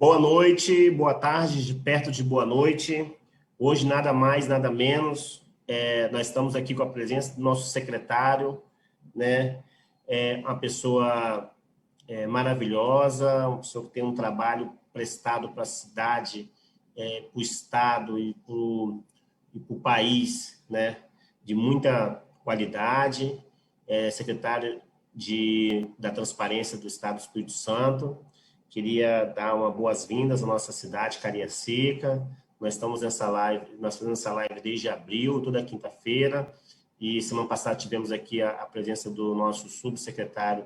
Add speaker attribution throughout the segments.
Speaker 1: Boa noite, boa tarde, de perto de boa noite. Hoje, nada mais, nada menos, nós estamos aqui com a presença do nosso secretário, né? Uma pessoa maravilhosa, uma pessoa que tem um trabalho prestado para a cidade, para o Estado e para o país, né? De muita qualidade, secretário da Transparência do Estado do Espírito Santo. Queria dar uma boas-vindas à nossa cidade, Cariacica. Nós estamos nessa live, nós fazemos essa live desde abril, toda quinta-feira, e semana passada tivemos aqui a presença do nosso subsecretário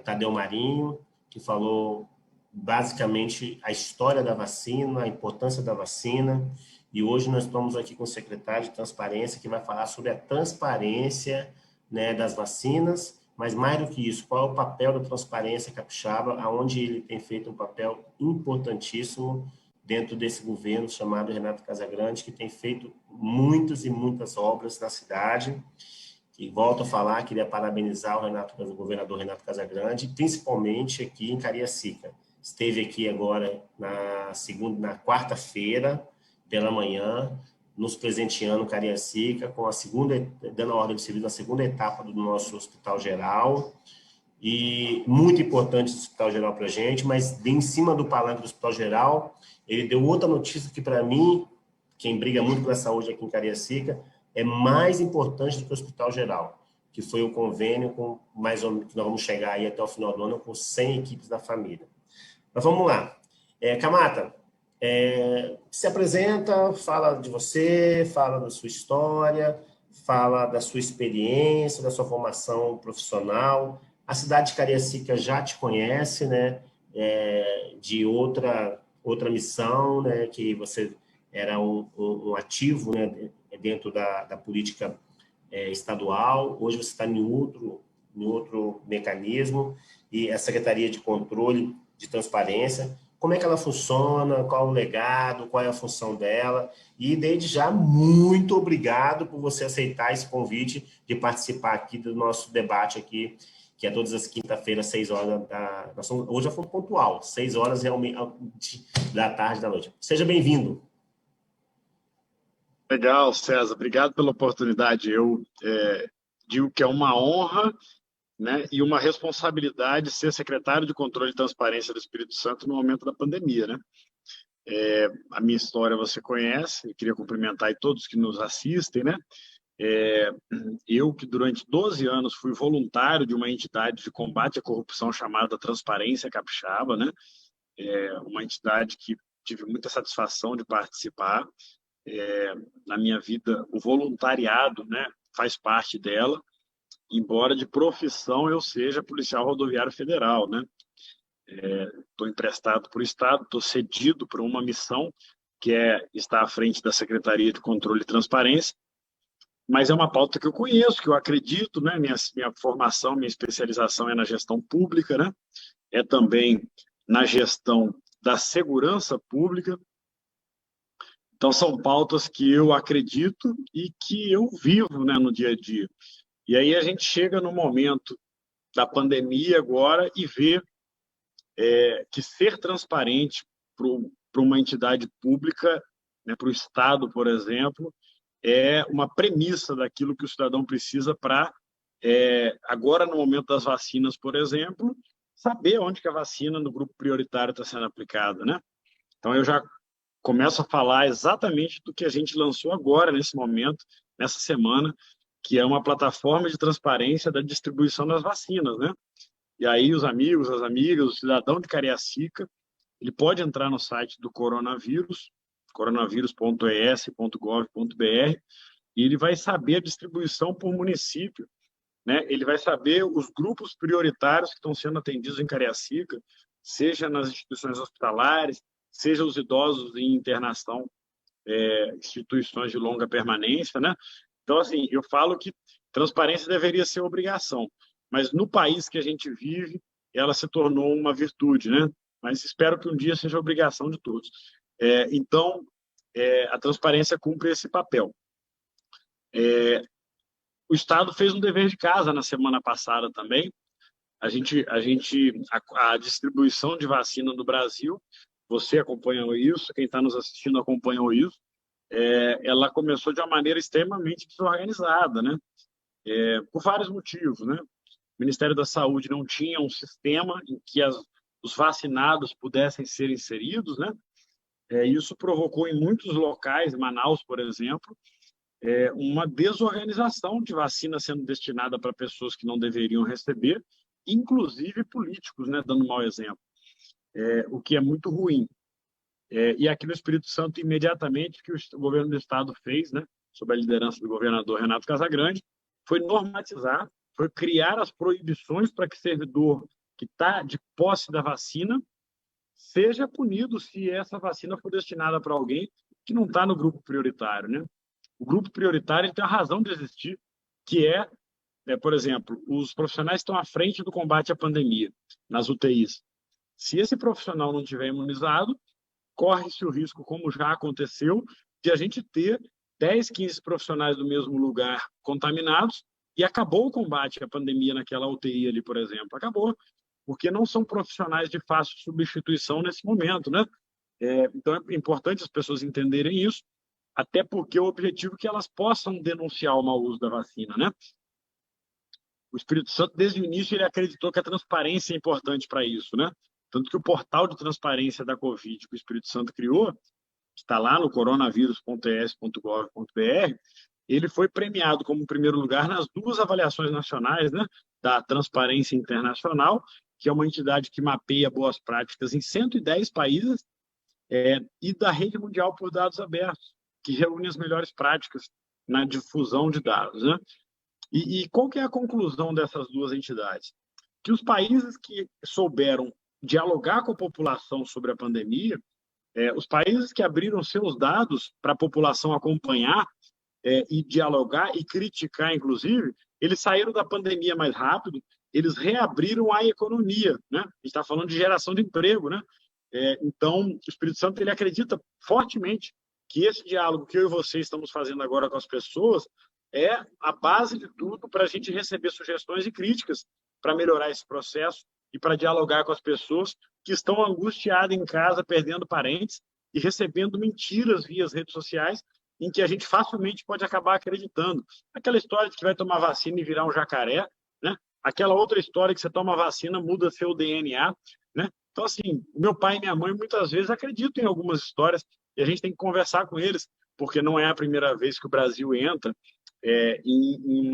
Speaker 1: Tadeu Marinho, que falou basicamente a história da vacina, a importância da vacina, e hoje nós estamos aqui com o secretário de Transparência, que vai falar sobre a transparência, né, das vacinas. Mas mais do que isso, qual é o papel da Transparência Capixaba, aonde ele tem feito um papel importantíssimo dentro desse governo chamado Renato Casagrande, que tem feito muitas e muitas obras na cidade. E volto a falar, queria parabenizar o governador Renato Casagrande, principalmente aqui em Cariacica. Esteve aqui agora na quarta-feira pela manhã, nos presenteando Cariacica, dando a ordem de serviço na segunda etapa do nosso Hospital Geral, e muito importante esse Hospital Geral para a gente, mas em cima do palanque do Hospital Geral, ele deu outra notícia que, para mim, quem briga muito pela saúde aqui em Cariacica, é mais importante do que o Hospital Geral, que foi o convênio com mais ou menos, que nós vamos chegar aí até o final do ano com 100 equipes da família. Mas vamos lá. Camata, se apresenta, fala de você, fala da sua história, fala da sua experiência, da sua formação profissional. A cidade de Cariacica já te conhece, né? De outra missão, né? Que você era um ativo, né? Dentro da política estadual. Hoje você está em outro mecanismo, e a Secretaria de Controle de Transparência. Como é que ela funciona, qual o legado, qual é a função dela, e desde já, muito obrigado por você aceitar esse convite de participar aqui do nosso debate aqui, que é todas as quinta-feiras, 6 horas hoje já foi pontual, 6 horas realmente da tarde, da noite. Seja bem-vindo.
Speaker 2: Legal, César, obrigado pela oportunidade. Eu digo que é uma honra, né, e uma responsabilidade ser secretário de Controle e Transparência do Espírito Santo no momento da pandemia, né? A minha história você conhece, eu queria cumprimentar aí todos que nos assistem, né? Eu que durante 12 anos fui voluntário de uma entidade de combate à corrupção chamada Transparência Capixaba, né? Uma entidade que tive muita satisfação de participar. Na minha vida, o voluntariado, né, faz parte dela, embora de profissão eu seja policial rodoviário federal, né? Estou emprestado para o Estado, estou cedido para uma missão que estar à frente da Secretaria de Controle e Transparência, mas é uma pauta que eu conheço, que eu acredito, né? Minha formação, minha especialização é na gestão pública, né? É também na gestão da segurança pública. Então, são pautas que eu acredito e que eu vivo, né, no dia a dia. E aí a gente chega no momento da pandemia agora e vê que ser transparente para uma entidade pública, né, para o Estado, por exemplo, é uma premissa daquilo que o cidadão precisa para, agora no momento das vacinas, por exemplo, saber onde que a vacina no grupo prioritário está sendo aplicada, né? Então, eu já começo a falar exatamente do que a gente lançou agora, nesse momento, nessa semana, que é uma plataforma de transparência da distribuição das vacinas, né? E aí os amigos, as amigas, o cidadão de Cariacica, ele pode entrar no site do coronavírus, coronavírus.es.gov.br, e ele vai saber a distribuição por município, né? Ele vai saber os grupos prioritários que estão sendo atendidos em Cariacica, seja nas instituições hospitalares, seja os idosos em internação, instituições de longa permanência, né? Então, assim, eu falo que transparência deveria ser obrigação, mas no país que a gente vive, ela se tornou uma virtude, né? Mas espero que um dia seja obrigação de todos. Então, a transparência cumpre esse papel. O Estado fez um dever de casa na semana passada também. A distribuição de vacina no Brasil você acompanhou isso, quem está nos assistindo acompanhou isso, ela começou de uma maneira extremamente desorganizada, né? Por vários motivos, né? O Ministério da Saúde não tinha um sistema em que os vacinados pudessem ser inseridos, né? Isso provocou em muitos locais, Manaus, por exemplo, uma desorganização de vacina sendo destinada para pessoas que não deveriam receber, inclusive políticos, né? Dando mau exemplo, o que é muito ruim. E aqui no Espírito Santo, imediatamente, o que o governo do estado fez, né? Sob a liderança do governador Renato Casagrande, foi normatizar, foi criar as proibições para que servidor que está de posse da vacina seja punido se essa vacina for destinada para alguém que não está no grupo prioritário, né? O grupo prioritário tem a razão de existir, que por exemplo, os profissionais estão à frente do combate à pandemia, nas UTIs. Se esse profissional não tiver imunizado, corre-se o risco, como já aconteceu, de a gente ter 10, 15 profissionais do mesmo lugar contaminados e acabou o combate à pandemia naquela UTI ali, por exemplo. Acabou, porque não são profissionais de fácil substituição nesse momento, né? Então é importante as pessoas entenderem isso, até porque o objetivo é que elas possam denunciar o mau uso da vacina, né? O Espírito Santo, desde o início, ele acreditou que a transparência é importante para isso, né? Tanto que o portal de transparência da Covid que o Espírito Santo criou, que está lá no coronavírus.es.gov.br, ele foi premiado como primeiro lugar nas 2 avaliações nacionais, né, da Transparência Internacional, que é uma entidade que mapeia boas práticas em 110 países, e da Rede Mundial por Dados Abertos, que reúne as melhores práticas na difusão de dados, né? E qual que é a conclusão dessas 2 entidades? Que os países que souberam dialogar com a população sobre a pandemia, os países que abriram seus dados para a população acompanhar e dialogar e criticar, inclusive, eles saíram da pandemia mais rápido, eles reabriram a economia, né? A gente está falando de geração de emprego, né? Então, o Espírito Santo ele acredita fortemente que esse diálogo que eu e você estamos fazendo agora com as pessoas é a base de tudo para a gente receber sugestões e críticas para melhorar esse processo e para dialogar com as pessoas que estão angustiadas em casa, perdendo parentes e recebendo mentiras via as redes sociais, em que a gente facilmente pode acabar acreditando. Aquela história de que vai tomar vacina e virar um jacaré, né? Aquela outra história que você toma vacina, muda seu DNA, né? Então, assim, o meu pai e minha mãe muitas vezes acreditam em algumas histórias e a gente tem que conversar com eles, porque não é a primeira vez que o Brasil entra em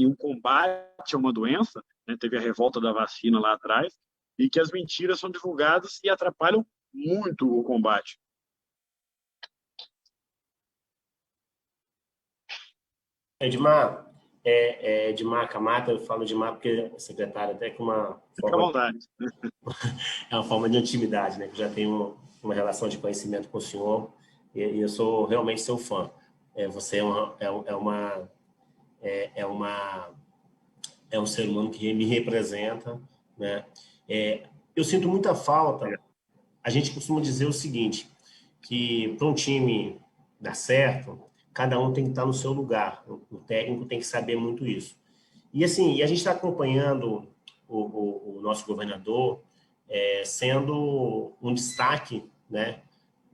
Speaker 2: um combate a uma doença, né? Teve a revolta da vacina lá atrás, e que as mentiras são divulgadas e atrapalham muito o combate.
Speaker 1: Edmar, Edmar Camata, eu falo Edmar porque é secretário até com uma
Speaker 2: Fica à
Speaker 1: forma,
Speaker 2: vontade.
Speaker 1: é uma forma de intimidade, né? Que eu já tenho uma relação de conhecimento com o senhor e eu sou realmente seu fã. Você é um ser humano que me representa, né? Eu sinto muita falta. A gente costuma dizer o seguinte, que para um time dar certo, cada um tem que estar no seu lugar. O técnico tem que saber muito isso. E assim, a gente está acompanhando o nosso governador sendo um destaque, né,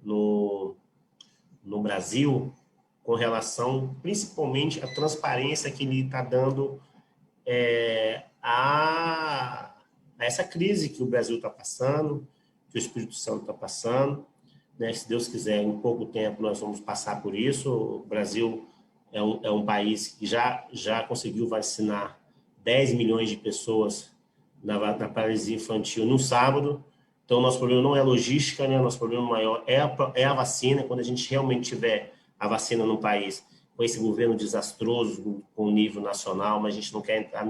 Speaker 1: no Brasil com relação, principalmente, à transparência que ele está dando a essa crise que o Brasil está passando, que o Espírito Santo está passando, né? Se Deus quiser, em pouco tempo nós vamos passar por isso. O Brasil é um país que já conseguiu vacinar 10 milhões de pessoas na paralisia infantil no sábado. Então, nosso problema não é logística, né? Nosso problema maior é a vacina. Quando a gente realmente tiver a vacina no país, com esse governo desastroso com o nível nacional, mas a gente não quer entrar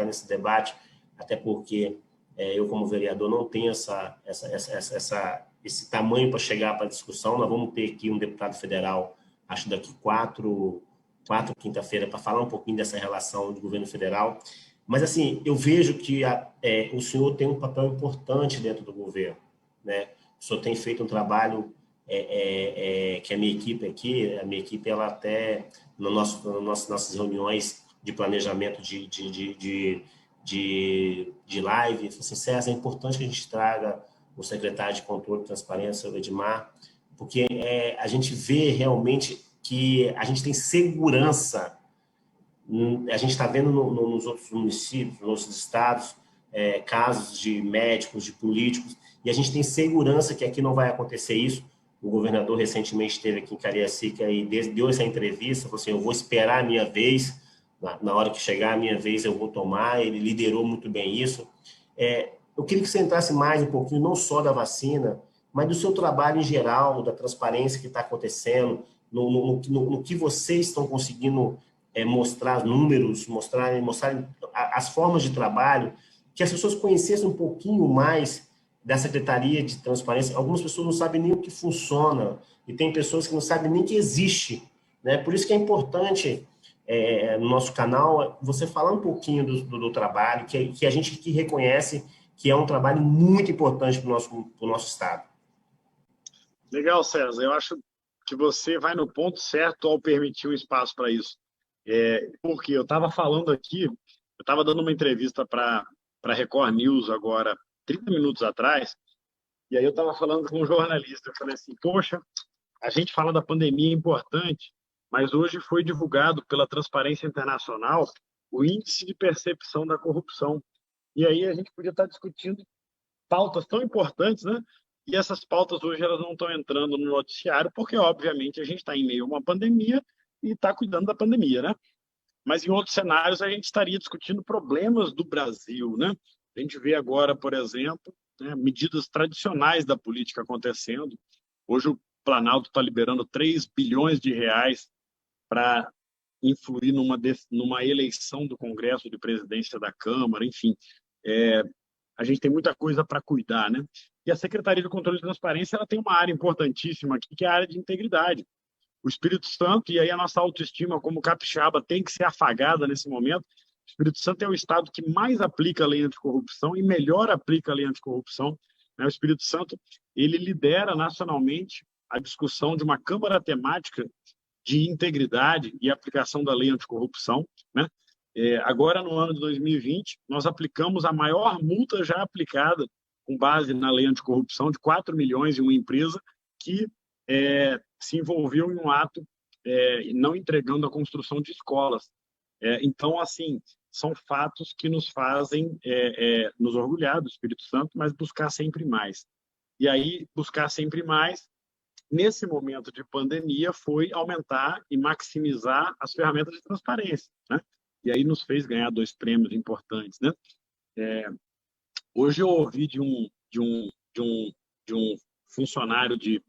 Speaker 1: nesse debate, até porque eu, como vereador, não tenho esse tamanho para chegar para a discussão. Nós vamos ter aqui um deputado federal, acho daqui quatro quinta-feira, para falar um pouquinho dessa relação do governo federal. Mas, assim, eu vejo que o senhor tem um papel importante dentro do governo, né? O senhor tem feito um trabalho que a minha equipe aqui, ela até, nossas reuniões de planejamento de live, assim, César, é importante que a gente traga o secretário de Controle e Transparência, o Edmar, porque a gente vê realmente que a gente tem segurança. A gente está vendo nos outros municípios, nos outros estados, casos de médicos, de políticos, e a gente tem segurança que aqui não vai acontecer isso. O governador recentemente esteve aqui em Cariacica e deu essa entrevista, falou assim, eu vou esperar a minha vez, na hora que chegar a minha vez eu vou tomar, ele liderou muito bem isso. Eu queria que você entrasse mais um pouquinho, não só da vacina, mas do seu trabalho em geral, da transparência que está acontecendo, no que vocês estão conseguindo mostrar números, mostrar as formas de trabalho, que as pessoas conhecessem um pouquinho mais da Secretaria de Transparência. Algumas pessoas não sabem nem o que funciona, e tem pessoas que não sabem nem que existe, né? Por isso que é importante, no nosso canal, você falar um pouquinho do trabalho, que a gente aqui reconhece que é um trabalho muito importante para o nosso Estado.
Speaker 2: Legal, César. Eu acho que você vai no ponto certo ao permitir um espaço para isso. Porque eu estava falando aqui, eu estava dando uma entrevista para a Record News agora, 30 minutos atrás, e aí eu estava falando com um jornalista. Eu falei assim, poxa, a gente fala da pandemia é importante, mas hoje foi divulgado pela Transparência Internacional o índice de percepção da corrupção. E aí a gente podia estar discutindo pautas tão importantes, né? E essas pautas hoje elas não estão entrando no noticiário, porque, obviamente, a gente está em meio a uma pandemia e está cuidando da pandemia, né? Mas em outros cenários a gente estaria discutindo problemas do Brasil, né? A gente vê agora, por exemplo, né, medidas tradicionais da política acontecendo. Hoje o Planalto está liberando 3 bilhões de reais para influir numa eleição do Congresso, de presidência da Câmara, enfim. A gente tem muita coisa para cuidar, né? E a Secretaria de Controle e Transparência ela tem uma área importantíssima aqui, que é a área de integridade. O Espírito Santo, e aí a nossa autoestima como capixaba tem que ser afagada nesse momento. O Espírito Santo é o estado que mais aplica a lei anticorrupção e melhor aplica a lei anticorrupção. O Espírito Santo ele lidera nacionalmente a discussão de uma câmara temática de integridade e aplicação da lei anticorrupção, né? Agora, no ano de 2020, nós aplicamos a maior multa já aplicada com base na lei anticorrupção de 4 milhões em uma empresa que se envolveu em um ato não entregando a construção de escolas. Então, assim, são fatos que nos fazem nos orgulhar do Espírito Santo, mas buscar sempre mais. E aí, buscar sempre mais, nesse momento de pandemia, foi aumentar e maximizar as ferramentas de transparência, né? E aí nos fez ganhar 2 prêmios importantes, né? Hoje eu ouvi de um funcionário de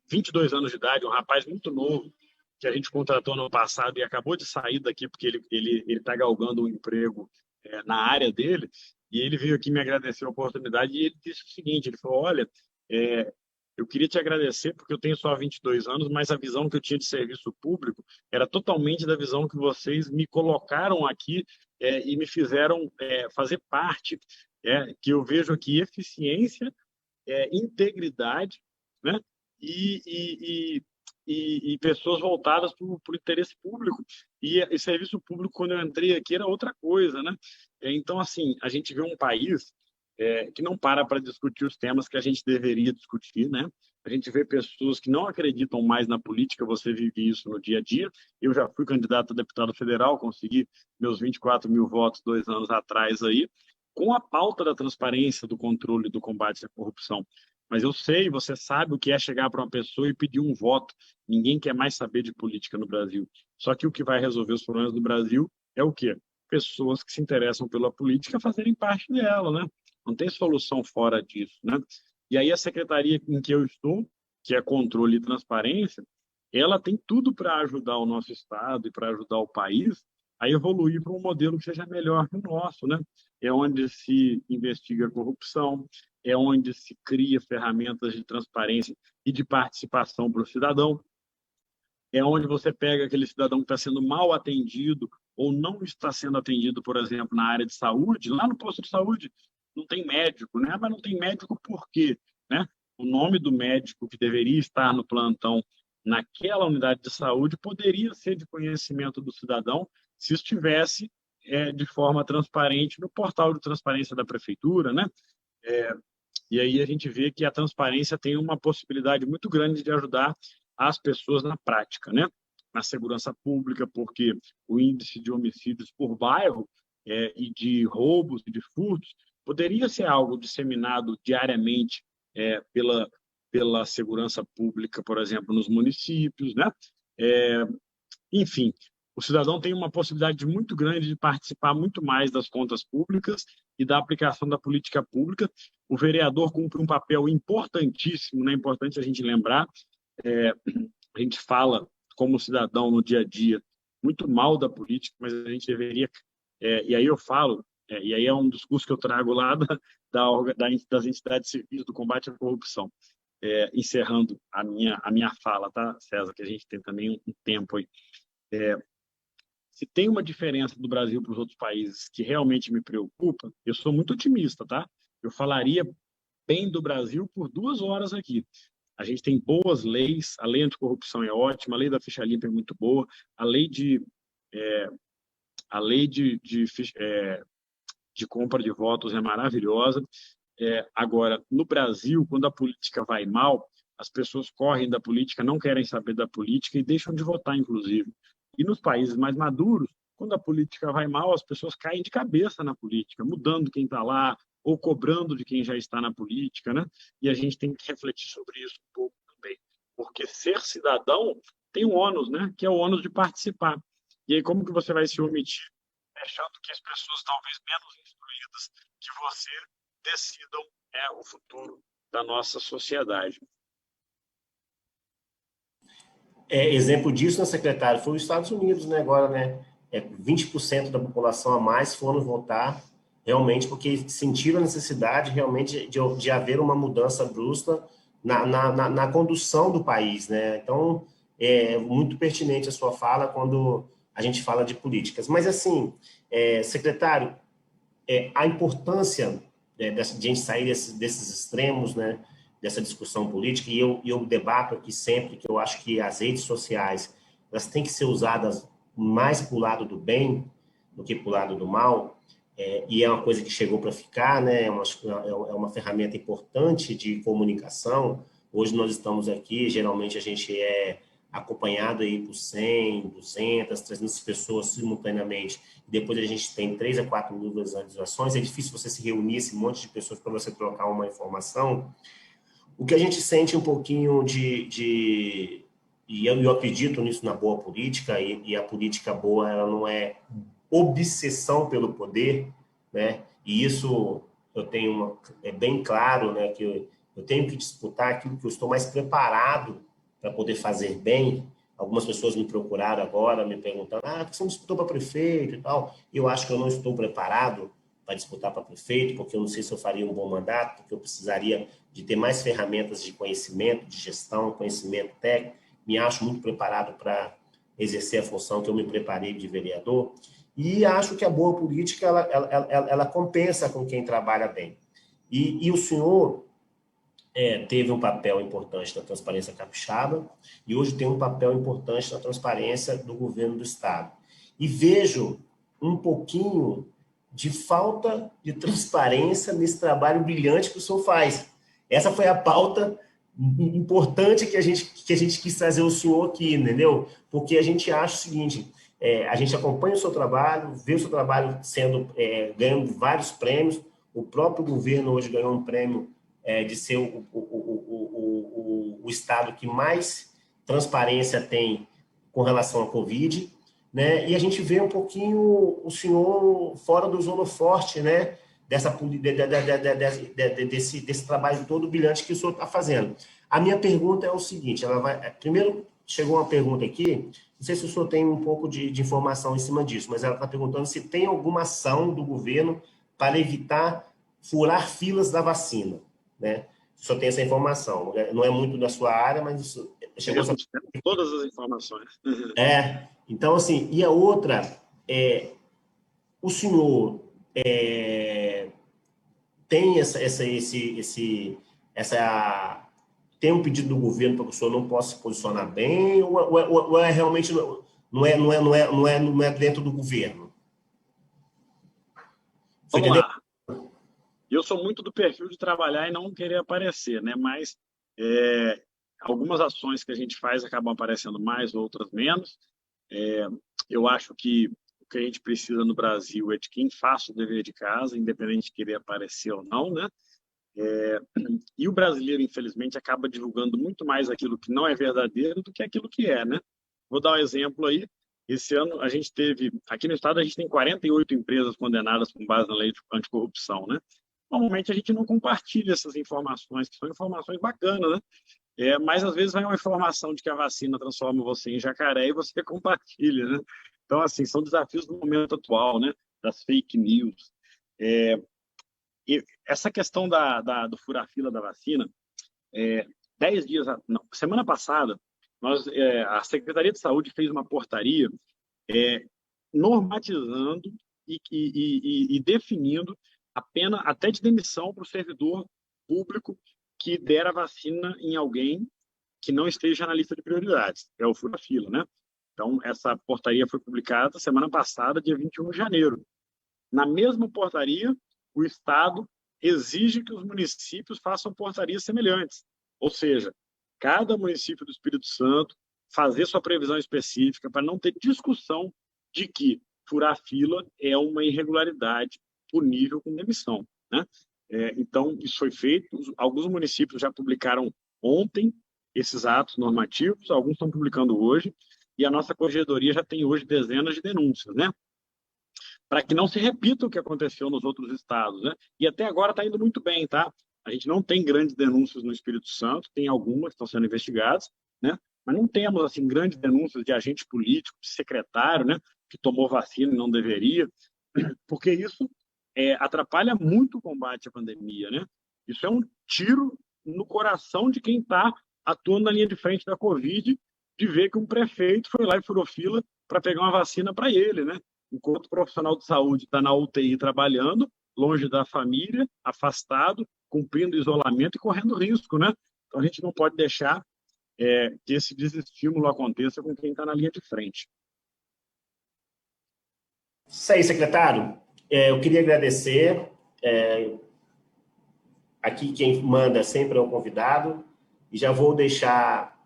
Speaker 2: 22 anos de idade, um rapaz muito novo, que a gente contratou no passado e acabou de sair daqui porque ele está galgando um emprego na área dele, e ele veio aqui me agradecer a oportunidade e ele disse o seguinte, ele falou, olha, eu queria te agradecer porque eu tenho só 22 anos, mas a visão que eu tinha de serviço público era totalmente da visão que vocês me colocaram aqui e me fizeram fazer parte, que eu vejo aqui eficiência, integridade, né? E pessoas voltadas para o interesse público. E serviço público, quando eu entrei aqui, era outra coisa, né? Então, assim, a gente vê um país que não para discutir os temas que a gente deveria discutir, né? A gente vê pessoas que não acreditam mais na política, você vive isso no dia a dia. Eu já fui candidato a deputado federal, consegui meus 24 mil votos 2 anos atrás aí, com a pauta da transparência, do controle e do combate à corrupção. Mas eu sei, você sabe o que é chegar para uma pessoa e pedir um voto. Ninguém quer mais saber de política no Brasil. Só que o que vai resolver os problemas do Brasil é o quê? Pessoas que se interessam pela política fazerem parte dela, né? Não tem solução fora disso, né? E aí a secretaria em que eu estou, que é controle e transparência, ela tem tudo para ajudar o nosso estado e para ajudar o país a evoluir para um modelo que seja melhor que o nosso, né? É onde se investiga a corrupção, é onde se cria ferramentas de transparência e de participação para o cidadão, é onde você pega aquele cidadão que está sendo mal atendido ou não está sendo atendido, por exemplo, na área de saúde, lá no posto de saúde não tem médico, né? Mas não tem médico por quê? Né? O nome do médico que deveria estar no plantão naquela unidade de saúde poderia ser de conhecimento do cidadão se estivesse de forma transparente no portal de transparência da prefeitura, né? E aí a gente vê que a transparência tem uma possibilidade muito grande de ajudar as pessoas na prática, né? Na segurança pública, porque o índice de homicídios por bairro e de roubos e de furtos poderia ser algo disseminado diariamente pela segurança pública, por exemplo, nos municípios, né? É, enfim, o cidadão tem uma possibilidade muito grande de participar muito mais das contas públicas e da aplicação da política pública. O vereador cumpre um papel importantíssimo, né? É importante a gente lembrar. A gente fala, como cidadão no dia a dia, muito mal da política, mas a gente deveria. E aí eu falo, e aí é um discurso que eu trago lá das entidades civis do combate à corrupção. Encerrando a minha fala, tá, César, que a gente tem também um tempo aí. Se tem uma diferença do Brasil para os outros países que realmente me preocupa, eu sou muito otimista, tá? Eu falaria bem do Brasil por 2 horas aqui. A gente tem boas leis, a lei anticorrupção é ótima, a lei da ficha limpa é muito boa, a lei de compra de votos é maravilhosa. Agora, no Brasil, quando a política vai mal, as pessoas correm da política, não querem saber da política e deixam de votar, inclusive. E nos países mais maduros, quando a política vai mal, as pessoas caem de cabeça na política, mudando quem está lá ou cobrando de quem já está na política, né? E a gente tem que refletir sobre isso um pouco também, porque ser cidadão tem um ônus, né? Que é o ônus de participar. E aí, como que você vai se omitir, deixando que as pessoas talvez menos instruídas que você decidam o futuro da nossa sociedade?
Speaker 1: Exemplo disso, né, secretário, foi os Estados Unidos, né, agora, né, 20% da população a mais foram votar, realmente, porque sentiram a necessidade, realmente, de haver uma mudança brusca na condução do país, né, então, é muito pertinente a sua fala quando a gente fala de políticas. Mas, assim, secretário, a importância de a gente sair desses extremos, né, dessa discussão política, e eu debato aqui sempre que eu acho que as redes sociais elas têm que ser usadas mais para o lado do bem do que para o lado do mal, e é uma coisa que chegou para ficar, né, é uma ferramenta importante de comunicação. Hoje nós estamos aqui, geralmente a gente acompanhado aí por 100, 200, 300 pessoas simultaneamente, e depois a gente tem 3 a 4 mil visualizações, é difícil você se reunir esse monte de pessoas para você trocar uma informação. O que a gente sente um pouquinho e eu acredito nisso na boa política, e a política boa, ela não é obsessão pelo poder, né? E isso eu tenho bem claro, né, que eu tenho que disputar aquilo que eu estou mais preparado para poder fazer bem. Algumas pessoas me procuraram agora, me perguntando, por que você não disputou para prefeito e tal? Eu acho que eu não estou preparado para disputar para prefeito, porque eu não sei se eu faria um bom mandato, porque eu precisaria de ter mais ferramentas de conhecimento, de gestão, conhecimento técnico. Me acho muito preparado para exercer a função que eu me preparei de vereador. E acho que a boa política, ela compensa com quem trabalha bem. E o senhor teve um papel importante na transparência capixaba e hoje tem um papel importante na transparência do governo do Estado. E vejo um pouquinho de falta de transparência nesse trabalho brilhante que o senhor faz. Essa foi a pauta importante que a gente quis trazer o senhor aqui, entendeu? Porque a gente acha o seguinte, a gente acompanha o seu trabalho, vê o seu trabalho ganhando vários prêmios, o próprio governo hoje ganhou um prêmio de ser o estado que mais transparência tem com relação à Covid, né? E a gente vê um pouquinho o senhor fora dos holofotes, né? Desse trabalho todo brilhante que o senhor está fazendo. A minha pergunta é o seguinte, primeiro chegou uma pergunta aqui, não sei se o senhor tem um pouco de informação em cima disso, mas ela está perguntando se tem alguma ação do governo para evitar furar filas da vacina, né? O senhor tem essa informação, não é muito da sua área, mas isso chegou
Speaker 2: Temos todas as informações.
Speaker 1: Então, assim, e a outra, o senhor tem tem um pedido do governo para que o senhor não possa se posicionar bem, ou realmente não é dentro do governo?
Speaker 2: Vamos lá. eu sou muito do perfil de trabalhar e não querer aparecer, né? Mas algumas ações que a gente faz acabam aparecendo mais, outras menos. É, eu acho que o que a gente precisa no Brasil é de quem faça o dever de casa, independente de querer aparecer ou não, né? E o brasileiro, infelizmente, acaba divulgando muito mais aquilo que não é verdadeiro do que aquilo que é, né? Vou dar um exemplo aí. Esse ano a gente teve, aqui no estado a gente tem 48 empresas condenadas com base na lei anticorrupção, né? Normalmente a gente não compartilha essas informações, que são informações bacanas, né? Mas às vezes vai uma informação de que a vacina transforma você em jacaré e você compartilha, né? Então, assim, são desafios do momento atual, né? Das fake news. E essa questão do fura-fila da vacina, 10 dias, não, semana passada, a Secretaria de Saúde fez uma portaria normatizando e definindo a pena até de demissão para o servidor público que der a vacina em alguém que não esteja na lista de prioridades, é o fura-fila, né? Então, essa portaria foi publicada semana passada, dia 21 de janeiro. Na mesma portaria, o Estado exige que os municípios façam portarias semelhantes. Ou seja, cada município do Espírito Santo fazer sua previsão específica para não ter discussão de que furar fila é uma irregularidade punível com demissão, né? Então, isso foi feito. Alguns municípios já publicaram ontem esses atos normativos, alguns estão publicando hoje, e a nossa corregedoria já tem hoje dezenas de denúncias, né? Para que não se repita o que aconteceu nos outros estados, né? E até agora está indo muito bem, tá? A gente não tem grandes denúncias no Espírito Santo, tem algumas que estão sendo investigadas, né? Mas não temos assim grandes denúncias de agente político, de secretário, né? Que tomou vacina e não deveria, porque isso atrapalha muito o combate à pandemia, né? Isso é um tiro no coração de quem está atuando na linha de frente da Covid, de ver que um prefeito foi lá e furou fila para pegar uma vacina para ele, né? Enquanto o profissional de saúde está na UTI trabalhando, longe da família, afastado, cumprindo isolamento e correndo risco, né? Então a gente não pode deixar que esse desestímulo aconteça com quem está na linha de frente.
Speaker 1: Isso aí, secretário. Eu queria agradecer. Aqui quem manda sempre é o convidado. E já vou deixar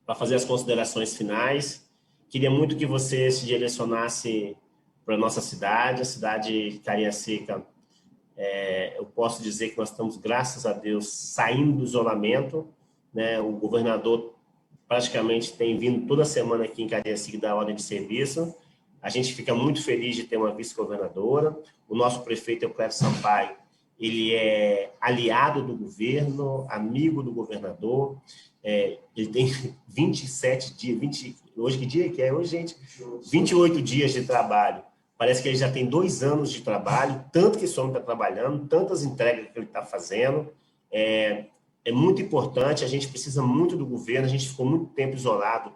Speaker 1: para fazer as considerações finais. Queria muito que você se direcionasse para a nossa cidade, a cidade de Cariacica. Eu posso dizer que nós estamos, graças a Deus, saindo do isolamento, né? O governador praticamente tem vindo toda semana aqui em Cariacica dar ordem de serviço. A gente fica muito feliz de ter uma vice-governadora. O nosso prefeito, Euclédio Sampaio, ele é aliado do governo, amigo do governador. Ele tem 27 dias, hoje que dia que é hoje, gente? 28 dias de trabalho. Parece que ele já tem 2 anos de trabalho, tanto que esse homem está trabalhando, tantas entregas que ele está fazendo. É muito importante, a gente precisa muito do governo, a gente ficou muito tempo isolado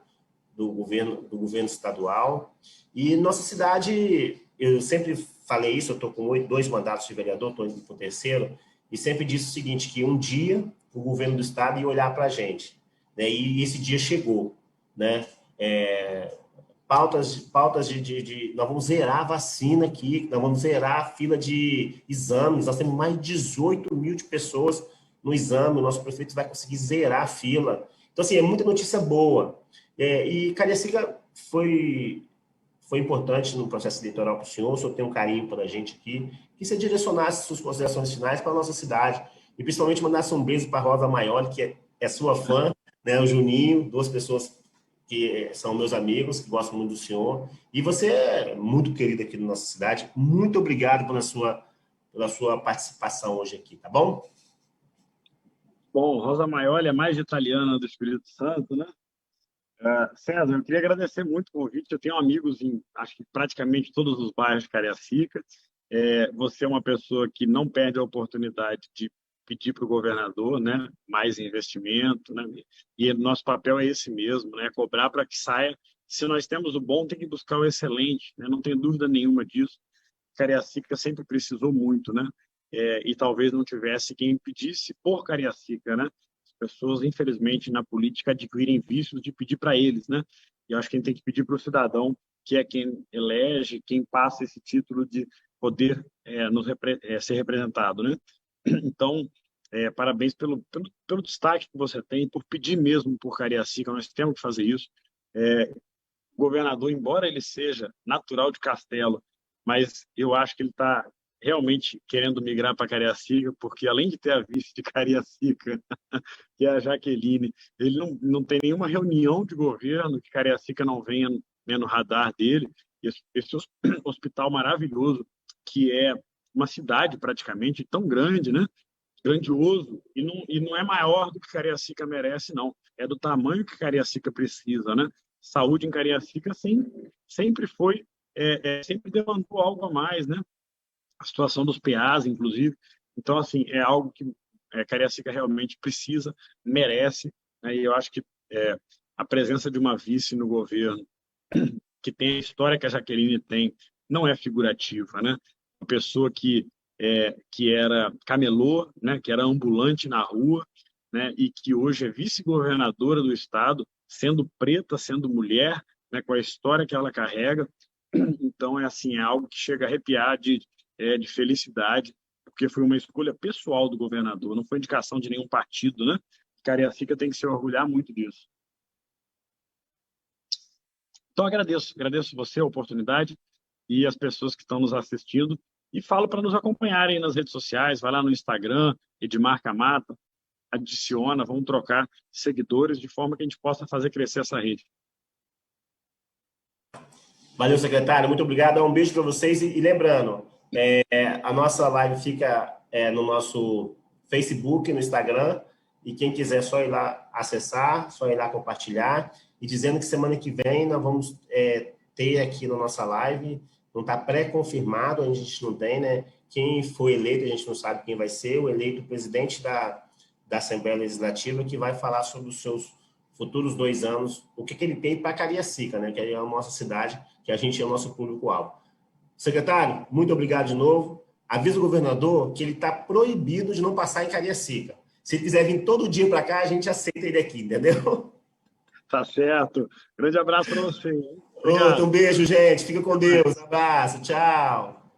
Speaker 1: do governo estadual. E nossa cidade, eu sempre falei isso, eu estou com 2 mandatos de vereador, estou indo para o 3º, e sempre disse o seguinte, que um dia o governo do estado ia olhar para a gente, né? E esse dia chegou, né? Pautas nós vamos zerar a vacina aqui, nós vamos zerar a fila de exames, nós temos mais de 18 mil de pessoas no exame, o nosso prefeito vai conseguir zerar a fila. Então, assim, é muita notícia boa. E Cariacica foi importante no processo eleitoral para o senhor tem um carinho para a gente aqui, que você direcionasse suas considerações finais para a nossa cidade, e principalmente mandasse um beijo para a Rosa Maioli, que é sua fã, né? O Juninho, 2 pessoas que são meus amigos, que gostam muito do senhor, e você é muito querido aqui na nossa cidade. Muito obrigado pela sua participação hoje aqui, tá bom?
Speaker 2: Bom, Rosa Maioli é mais de italiana do Espírito Santo, né? César, eu queria agradecer muito o convite. Eu tenho amigos em, acho que praticamente todos os bairros de Cariacica. Você é uma pessoa que não perde a oportunidade de pedir para o governador, né, mais investimento, né? E nosso papel é esse mesmo, né? Cobrar para que saia. Se nós temos o bom, tem que buscar o excelente, né? Não tem dúvida nenhuma disso. Cariacica sempre precisou muito, né? E talvez não tivesse quem pedisse por Cariacica, né? As pessoas, infelizmente, na política adquirem vícios de pedir para eles, né? E eu acho que a gente tem que pedir para o cidadão, que é quem elege, quem passa esse título de poder ser representado, né? Então, parabéns pelo destaque que você tem, por pedir mesmo por Cariacica, nós temos que fazer isso. O governador, embora ele seja natural de Castelo, mas eu acho que ele está realmente querendo migrar para Cariacica, porque além de ter a vice de Cariacica, que é a Jaqueline, ele não tem nenhuma reunião de governo que Cariacica não venha, né, no radar dele. Esse hospital maravilhoso, que é uma cidade praticamente tão grande, né? Grandioso, e não é maior do que Cariacica merece, não. É do tamanho que Cariacica precisa, né? Saúde em Cariacica sempre foi, sempre demandou algo a mais, né? A situação dos PAs, inclusive. Então, assim, é algo que Cariacica realmente precisa, merece, né? E eu acho que a presença de uma vice no governo, que tem a história que a Jaqueline tem, não é figurativa, né? Uma pessoa que era camelô, né? Que era ambulante na rua, né? E que hoje é vice-governadora do estado, sendo preta, sendo mulher, né? Com a história que ela carrega. Então, assim, é algo que chega a arrepiar de felicidade, porque foi uma escolha pessoal do governador, não foi indicação de nenhum partido, né? Cariacica tem que se orgulhar muito disso. Então, agradeço você a oportunidade e as pessoas que estão nos assistindo, e falo para nos acompanharem nas redes sociais, vai lá no Instagram, Edmar Camata, adiciona, vamos trocar seguidores de forma que a gente possa fazer crescer essa rede.
Speaker 1: Valeu, secretário. Muito obrigado. Um beijo para vocês. E lembrando, a nossa live fica no nosso Facebook, no Instagram. E quem quiser só ir lá acessar, só ir lá compartilhar. E dizendo que semana que vem nós vamos ter aqui na nossa live, não está pré-confirmado, a gente não tem, né? Quem foi eleito, a gente não sabe quem vai ser, o eleito presidente da Assembleia Legislativa, que vai falar sobre os seus futuros 2 anos, o que ele tem para Cariacica, né? Que é a nossa cidade, que a gente é o nosso público-alvo. Secretário, muito obrigado de novo. Avisa o governador que ele está proibido de não passar em Cariacica. Se ele quiser vir todo dia para cá, a gente aceita ele aqui, entendeu?
Speaker 2: Tá certo. Grande abraço para você.
Speaker 1: Outro, um beijo, gente. Fica com Deus. Abraço. Tchau.